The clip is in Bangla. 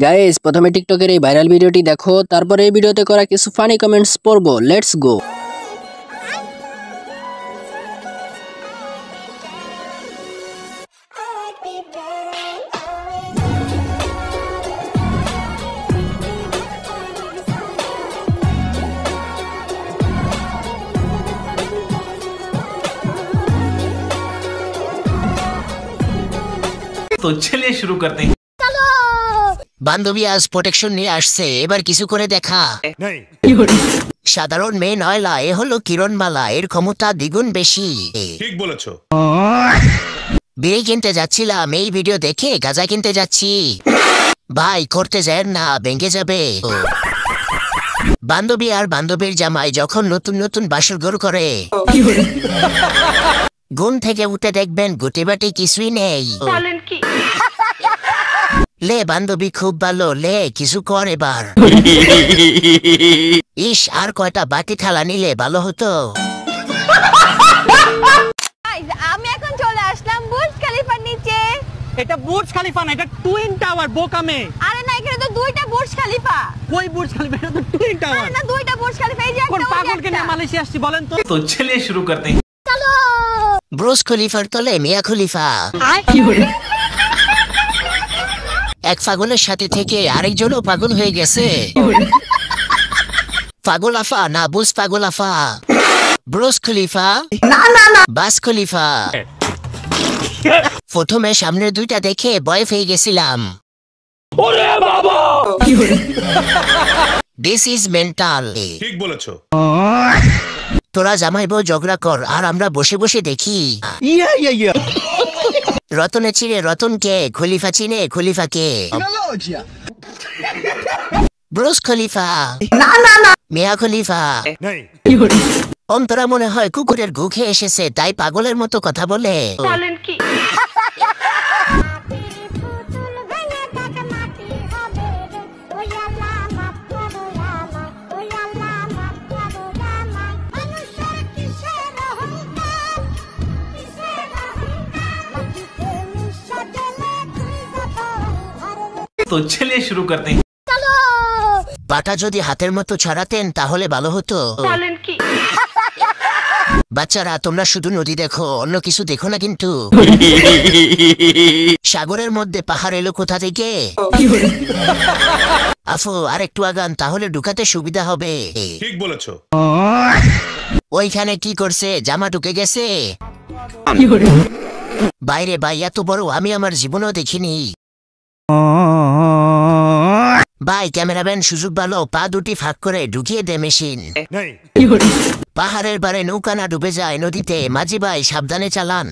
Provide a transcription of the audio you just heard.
গাইস প্রথমে টিকটকের এই ভাইরাল ভিডিওটি দেখো, তারপরে এই ভিডিওতে করা কিছু ফানি কমেন্টস পড়বো। Let's go. तो चलिए शुरू करते हैं। বান্ধবী আজ প্রোটেকশন নিয়ে আসছে, এবার কিছু করে দেখা। সাধারণ মেয়ে নয়লা, এ হলো কিরণমালা, এর ক্ষমতা দ্বিগুণ বেশি। ঠিক বলেছো। বিয়ে কিনতে যাচ্ছিলাম, এই ভিডিও দেখে গাঁজা কিনতে যাচ্ছি। ভাই করতে যায় না, ভেঙে যাবে। বান্ধবী আর বান্ধবীর জামাই যখন নতুন নতুন বাসর ঘর করে, ঘুম থেকে উঠে দেখবেন গুটি বাটি কিছুই নেই। লে বান্ধবী খুব ভালো, লে কিছু কর এবার। ইস, আর কয়টা বাটি থালা নিলে ভালো হতো। আমি এখন চলে আসলাম বুর্জ খলিফার নিচে। এটা বুর্জ খলিফা না, এটা টুইন টাওয়ার বোকামে। আরে না, এখানে তো দুইটা বুর্জ খলিফা। কই বুর্জ খলিফা? এটা তো টুইন টাওয়ার। না, দুইটা বুর্জ খলিফা। এই যে কোন একটা পাগলকে নিয়ে মালয়েশিয়া আসছি বলেন তো? तो चलिए शुरू करते हैं। চলো। ব্রুজ খলিফার তলে মিয়া খলিফা। এক পাগলের সাথে থেকে আরেকজনও পাগল হয়ে গেছে। পাগল আফা না বুজ পাগল আফা। ব্রুজ খলিফা বাস খলিফা। প্রথমে সামনের দুইটা দেখে ভয় পেয়ে গেছিলাম। This is mental. ঠিক বলেছো। তোরা জামাই বউ ঝগড়া কর, আর আমরা বসে বসে দেখি। রতনে চিনে রতনকে, খলিফা চিনে খলিফাকে। ব্রুজ খলিফা মিয়া খলিফা। অন্তরা মনে হয় কুকুরের গু খেয়ে এসেছে, তাই পাগলের মতো কথা বলে। तो चलिए शुरू करते हैं। পাটা যদি হাতের মতো ছাড়াতেন তাহলে ভালো হতো। বাচ্চারা তোমরা শুধু নদী দেখো, অন্য কিছু দেখো না কিন্তু। সাগরের মধ্যে পাহাড় এলো কোথা থেকে? আফু আর একটু আগান, তাহলে ঢুকাতে সুবিধা হবে। ঠিক বলেছো। ওইখানে কি করছে? জামা ঢুকে গেছে বাইরে। ভাই এত বড় আমি আমার জীবনেও দেখিনি। ভাই ক্যামেরাম্যান সুযোগ ভালো, পা দুটি ফাঁক করে ঢুকিয়ে দে মেশিন। পাহাড়ের বারে নৌকা না ডুবে যায় নদীতে। মাঝি ভাই সাবধানে চালান।